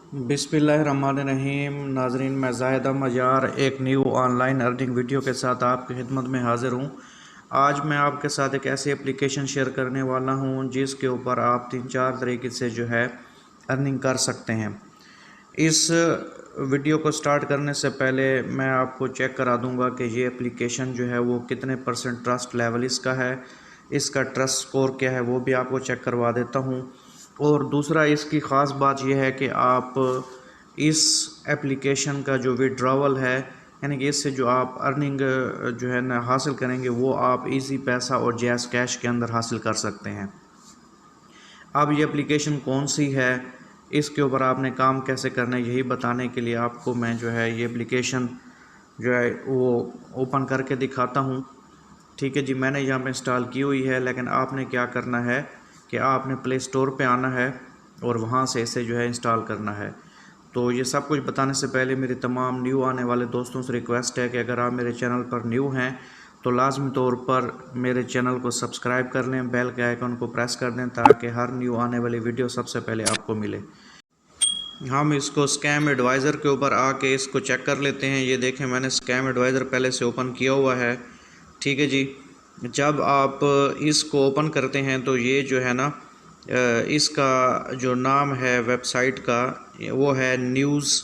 बिस्मिल्लाहिर्रहमानिर्रहीम। नाजरीन, मैं जाहिद मजार एक न्यू ऑनलाइन अर्निंग वीडियो के साथ आपकी खिदमत में हाज़िर हूँ। आज मैं आपके साथ एक ऐसी एप्लीकेशन शेयर करने वाला हूँ जिसके ऊपर आप 3-4 तरीके से जो है अर्निंग कर सकते हैं। इस वीडियो को स्टार्ट करने से पहले मैं आपको चेक करा दूँगा कि ये एप्लीकेशन जो है वो कितने % ट्रस्ट लेवल इसका है, इसका ट्रस्ट स्कोर क्या है वो भी आपको चेक करवा देता हूँ। और दूसरा, इसकी ख़ास बात यह है कि आप इस एप्लीकेशन का जो विड्रॉवल है, यानी कि इससे जो आप अर्निंग जो है ना हासिल करेंगे, वो आप इजी पैसा और जैज़ कैश के अंदर हासिल कर सकते हैं। अब ये एप्लीकेशन कौन सी है, इसके ऊपर आपने काम कैसे करना है, यही बताने के लिए आपको मैं जो है ये एप्लीकेशन जो है वो ओपन करके दिखाता हूँ। ठीक है जी, मैंने यहाँ पे इंस्टॉल की हुई है, लेकिन आपने क्या करना है कि आपने प्ले स्टोर पे आना है और वहाँ से इसे जो है इंस्टॉल करना है। तो ये सब कुछ बताने से पहले मेरी तमाम न्यू आने वाले दोस्तों से रिक्वेस्ट है कि अगर आप मेरे चैनल पर न्यू हैं तो लाजमी तौर पर मेरे चैनल को सब्सक्राइब कर लें, बेल के आइकन को प्रेस कर दें ताकि हर न्यू आने वाली वीडियो सबसे पहले आपको मिले। हम इसको स्कैम एडवाइज़र के ऊपर आके इसको चेक कर लेते हैं। ये देखें, मैंने स्कैम एडवाइज़र पहले से ओपन किया हुआ है। ठीक है जी, जब आप इसको ओपन करते हैं तो ये जो है ना इसका जो नाम है वेबसाइट का वो है न्यूज़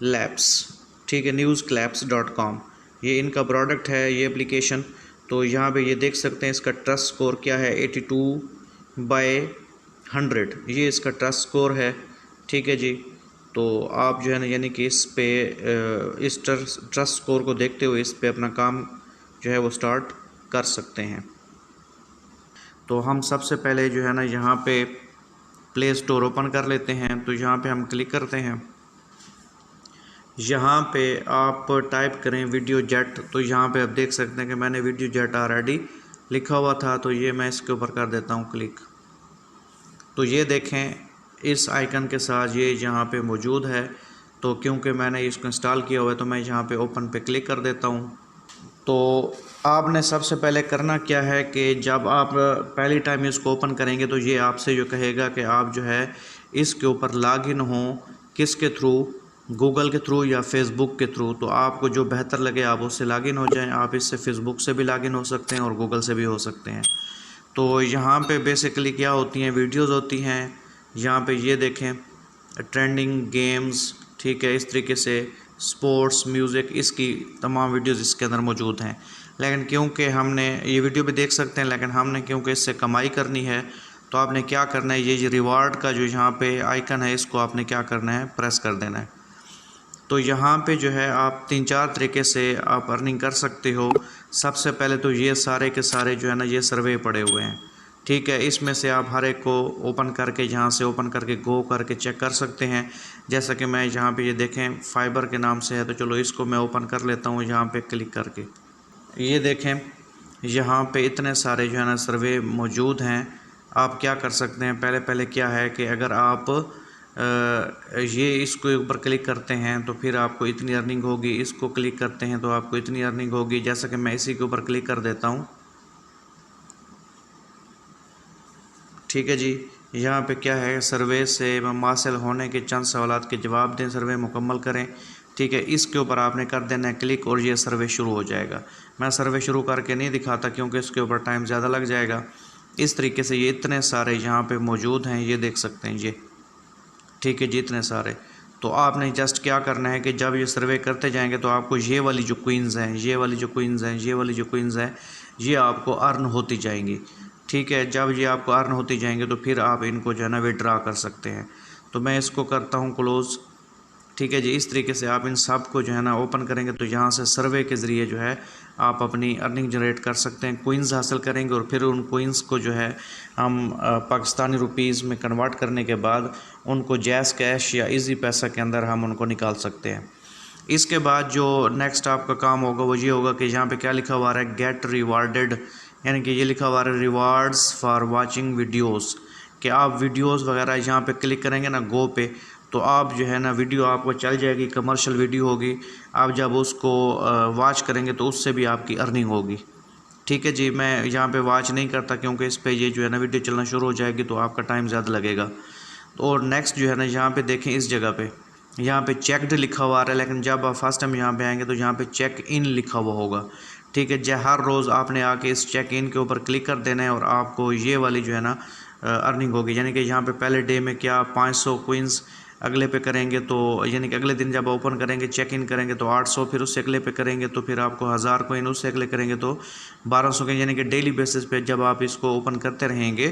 लैब्स। ठीक है, newsclaps.com ये इनका प्रोडक्ट है ये एप्लीकेशन। तो यहाँ पे ये देख सकते हैं इसका ट्रस्ट स्कोर क्या है, 82/100 ये इसका ट्रस्ट स्कोर है। ठीक है जी, तो आप जो है ना यानी कि इस पे इस ट्रस्ट स्कोर को देखते हुए इस पे अपना काम जो है वो स्टार्ट कर सकते हैं। तो हम सबसे पहले जो है ना यहाँ पे प्ले स्टोर ओपन कर लेते हैं। तो यहाँ पे हम क्लिक करते हैं, यहाँ पे आप टाइप करें वीडियो जेट। तो यहाँ पे आप देख सकते हैं कि मैंने वीडियो जेट ऑलरेडी लिखा हुआ था, तो ये मैं इसके ऊपर कर देता हूँ क्लिक। तो ये देखें, इस आइकन के साथ ये यहाँ पे मौजूद है। तो क्योंकि मैंने इसको इंस्टॉल किया हुआ है तो मैं यहाँ पे ओपन पे क्लिक कर देता हूँ। तो आपने सबसे पहले करना क्या है कि जब आप पहली टाइम इसको ओपन करेंगे तो ये आपसे जो कहेगा कि आप जो है इसके ऊपर लॉगिन हो, किसके थ्रू, गूगल के थ्रू या फेसबुक के थ्रू। तो आपको जो बेहतर लगे आप उससे लॉगिन हो जाएं। आप इससे फेसबुक से भी लॉगिन हो सकते हैं और गूगल से भी हो सकते हैं। तो यहाँ पे बेसिकली क्या होती हैं, वीडियोज़ होती हैं। यहाँ पे ये देखें, ट्रेंडिंग गेम्स, ठीक है, इस तरीके से स्पोर्ट्स, म्यूज़िक, इसकी तमाम वीडियोज़ इसके अंदर मौजूद हैं। लेकिन क्योंकि हमने ये वीडियो भी देख सकते हैं, लेकिन हमने क्योंकि इससे कमाई करनी है तो आपने क्या करना है, ये रिवार्ड का जो यहाँ पे आइकन है इसको आपने क्या करना है, प्रेस कर देना है। तो यहाँ पे जो है आप 3-4 तरीके से आप अर्निंग कर सकते हो। सबसे पहले तो ये सारे के सारे जो है ना ये सर्वे पड़े हुए हैं। ठीक है, इसमें से आप हर एक को ओपन करके, यहाँ से ओपन करके गो करके चेक कर सकते हैं। जैसा कि मैं यहाँ पे ये देखें फाइबर के नाम से है, तो चलो इसको मैं ओपन कर लेता हूँ यहाँ पे क्लिक करके। ये देखें, यहाँ पे इतने सारे जो है ना सर्वे मौजूद हैं। आप क्या कर सकते हैं, पहले क्या है कि अगर आप ये इसको ऊपर क्लिक करते हैं तो फिर आपको इतनी अर्निंग होगी, इसको क्लिक करते हैं तो आपको इतनी अर्निंग होगी। जैसा कि मैं इसी के ऊपर क्लिक कर देता हूँ। ठीक है जी, यहाँ पे क्या है, सर्वे से हासिल होने के चंद सवालात के जवाब दें, सर्वे मुकम्मल करें। ठीक है, इसके ऊपर आपने कर देना है क्लिक और ये सर्वे शुरू हो जाएगा। मैं सर्वे शुरू करके नहीं दिखाता क्योंकि इसके ऊपर टाइम ज़्यादा लग जाएगा। इस तरीके से ये इतने सारे यहाँ पे मौजूद हैं, ये देख सकते हैं ये। ठीक है जी, इतने सारे। तो आपने जस्ट क्या करना है कि जब ये सर्वे करते जाएंगे तो आपको ये वाली जो क्वींस हैं, ये वाली जो क्वींस हैं, ये वाली जो क्वींस हैं, ये आपको अर्न होती जाएंगी। ठीक है, जब ये आपको अर्न होती जाएंगे तो फिर आप इनको जो है ना विड्रा कर सकते हैं। तो मैं इसको करता हूँ क्लोज़। ठीक है जी, इस तरीके से आप इन सब को जो है ना ओपन करेंगे तो यहाँ से सर्वे के ज़रिए जो है आप अपनी अर्निंग जनरेट कर सकते हैं, कोइंस हासिल करेंगे और फिर उन कोइंस को जो है हम पाकिस्तानी रुपीज़ में कन्वर्ट करने के बाद उनको जैज़ कैश या इजी पैसा के अंदर हम उनको निकाल सकते हैं। इसके बाद जो नेक्स्ट आपका काम होगा वो ये होगा कि यहाँ पे क्या लिखा हुआ है, गेट रिवार्डेड, यानी कि ये लिखा हुआ है रिवार्ड्स फॉर वाचिंग वीडियोज़, कि आप वीडियोज़ वगैरह यहाँ पे क्लिक करेंगे ना गो पे, तो आप जो है ना वीडियो आपको चल जाएगी, कमर्शियल वीडियो होगी। आप जब उसको वॉच करेंगे तो उससे भी आपकी अर्निंग होगी। ठीक है जी, मैं यहाँ पे वॉच नहीं करता क्योंकि इस पे ये जो है ना वीडियो चलना शुरू हो जाएगी तो आपका टाइम ज़्यादा लगेगा। और नेक्स्ट जो है ना, यहाँ पे देखें इस जगह पे यहाँ पे चेकड लिखा हुआ आ रहा है, लेकिन जब आप फर्स्ट टाइम यहाँ पे आएंगे तो यहाँ पे चेक इन लिखा हुआ होगा। ठीक है, हर रोज़ आपने आके इस चेक इन के ऊपर क्लिक कर देना है और आपको ये वाली जो है ना अर्निंग होगी। यानी कि यहाँ पे पहले डे में क्या 500 कोइंस, अगले पे करेंगे तो यानी कि अगले दिन जब ओपन करेंगे चेक इन करेंगे तो 800, फिर उससे अगले पे करेंगे तो फिर आपको 1000 कोइन, उससे अगले करेंगे तो 1200 कोइन। यानी कि डेली बेसिस पे जब आप इसको ओपन करते रहेंगे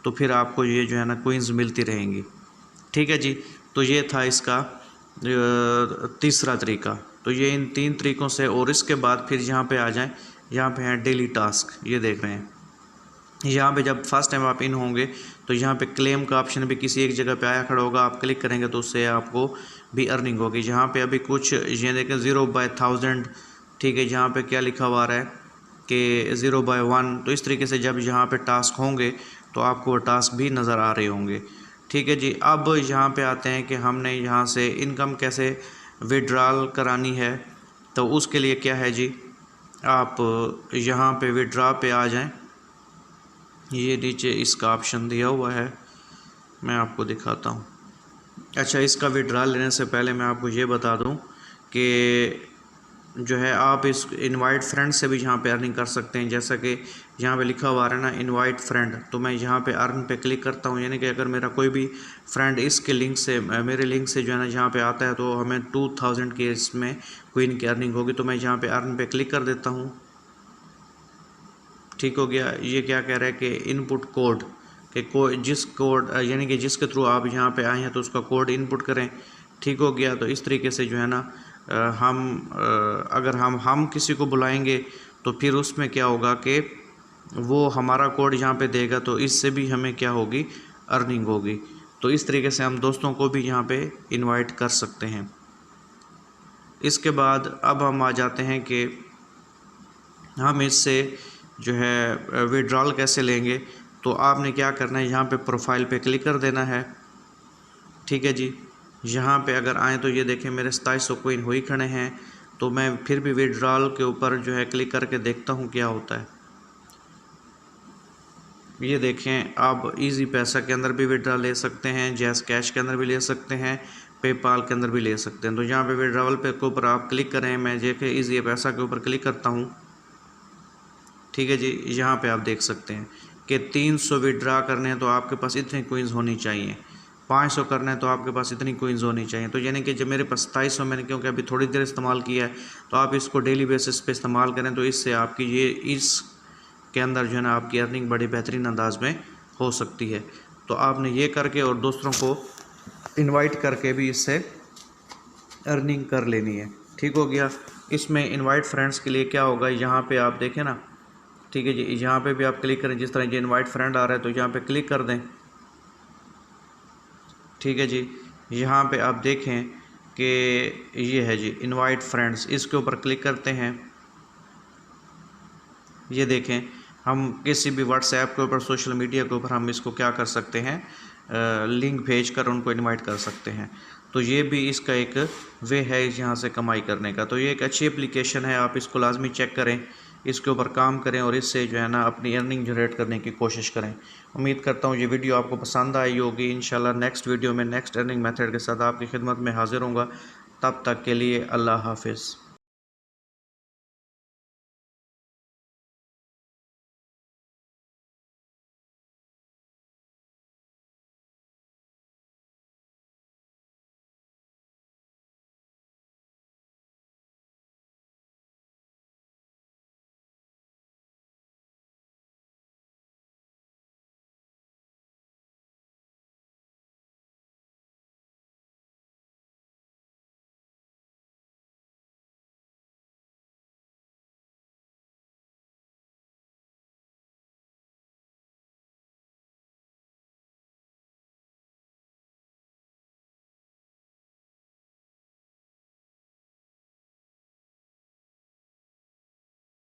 तो फिर आपको ये जो है ना कोइंस मिलती रहेंगी। ठीक है जी, तो ये था इसका तीसरा तरीका। तो ये इन 3 तरीक़ों से, और इसके बाद फिर यहाँ पे आ जाएं, यहाँ पे है डेली टास्क, ये देख रहे हैं। यहाँ पे जब फर्स्ट टाइम आप इन होंगे तो यहाँ पे क्लेम का ऑप्शन भी किसी एक जगह पे आया खड़ा होगा, आप क्लिक करेंगे तो उससे आपको भी अर्निंग होगी। यहाँ पे अभी कुछ ये देखें 0/1000, ठीक है, यहाँ पे क्या लिखा हुआ है कि 0/1। तो इस तरीके से जब यहाँ पे टास्क होंगे तो आपको वो टास्क भी नज़र आ रहे होंगे। ठीक है जी, अब यहाँ पे आते हैं कि हमने यहाँ से इनकम कैसे विड्रॉल करानी है। तो उसके लिए क्या है जी, आप यहाँ पे विड्रॉ पे आ जाएं, ये नीचे इसका ऑप्शन दिया हुआ है, मैं आपको दिखाता हूँ। अच्छा, इसका विड्रॉल लेने से पहले मैं आपको ये बता दूँ कि जो है आप इस इनवाइट फ्रेंड से भी यहाँ पे अर्निंग कर सकते हैं। जैसा कि यहाँ पे लिखा हुआ है ना इनवाइट फ्रेंड, तो मैं यहाँ पे अर्न पे क्लिक करता हूँ। यानी कि अगर मेरा कोई भी फ्रेंड इसके लिंक से, मेरे लिंक से जो है ना यहाँ पे आता है तो हमें 2000 की इसमें क्वीन की अर्निंग होगी। तो मैं यहाँ पे अर्न पे क्लिक कर देता हूँ। ठीक हो गया। ये क्या कह रहा है कि इनपुट कोड, कि जिस कोड यानी कि जिसके थ्रू आप यहाँ पे आए हैं तो उसका कोड इनपुट करें। ठीक हो गया। तो इस तरीके से जो है ना अगर हम किसी को बुलाएंगे तो फिर उसमें क्या होगा कि वो हमारा कोड यहाँ पे देगा, तो इससे भी हमें क्या होगी, अर्निंग होगी। तो इस तरीके से हम दोस्तों को भी यहाँ पे इनवाइट कर सकते हैं। इसके बाद अब हम आ जाते हैं कि हम इससे जो है विड्रॉल कैसे लेंगे। तो आपने क्या करना है, यहाँ पे प्रोफाइल पे क्लिक कर देना है। ठीक है जी, यहाँ पे अगर आएँ तो ये देखें मेरे 2700 कोइन हुई खड़े हैं। तो मैं फिर भी विड्रॉल के ऊपर जो है क्लिक करके देखता हूँ क्या होता है। ये देखें, आप इजी पैसा के अंदर भी विड्रॉल ले सकते हैं, जैस कैश के अंदर भी ले सकते हैं, पेपाल के अंदर भी ले सकते हैं। तो यहाँ पे विड्रॉल पे के ऊपर आप क्लिक करें, मैं देखें इजी पैसा के ऊपर क्लिक करता हूँ। ठीक है जी, यहाँ पे आप देख सकते हैं कि 300 विड्रा करने हैं तो आपके पास इतने कोइंस होनी चाहिए, 500 करना है तो आपके पास इतनी कोइंस होनी चाहिए। तो यानी कि जब मेरे पास 2700, मैंने क्योंकि अभी थोड़ी देर इस्तेमाल किया है, तो आप इसको डेली बेसिस पे इस्तेमाल करें तो इससे आपकी ये इस के अंदर जो है ना आपकी अर्निंग बड़ी बेहतरीन अंदाज में हो सकती है। तो आपने ये करके और दूसरों को इन्वाइट करके भी इससे अर्निंग कर लेनी है। ठीक हो गया। इसमें इनवाइट फ्रेंड्स के लिए क्या होगा, यहाँ पे आप देखें ना, ठीक है जी, यहाँ पे भी आप क्लिक करें। जिस तरह ये इनवाइट फ्रेंड आ रहा है तो यहाँ पे क्लिक कर दें। ठीक है जी, यहाँ पे आप देखें कि ये है जी इनवाइट फ्रेंड्स, इसके ऊपर क्लिक करते हैं। ये देखें, हम किसी भी व्हाट्सएप के ऊपर, सोशल मीडिया के ऊपर हम इसको क्या कर सकते हैं, लिंक भेज कर उनको इनवाइट कर सकते हैं। तो ये भी इसका एक वे है यहाँ से कमाई करने का। तो ये एक अच्छी एप्लीकेशन है, आप इसको लाजमी चेक करें, इसके ऊपर काम करें और इससे जो है ना अपनी अर्निंग जनरेट करने की कोशिश करें। उम्मीद करता हूँ ये वीडियो आपको पसंद आई होगी। इंशाल्लाह नेक्स्ट वीडियो में नेक्स्ट अर्निंग मेथड के साथ आपकी खिदमत में हाजिर होऊंगा। तब तक के लिए अल्लाह हाफिज़।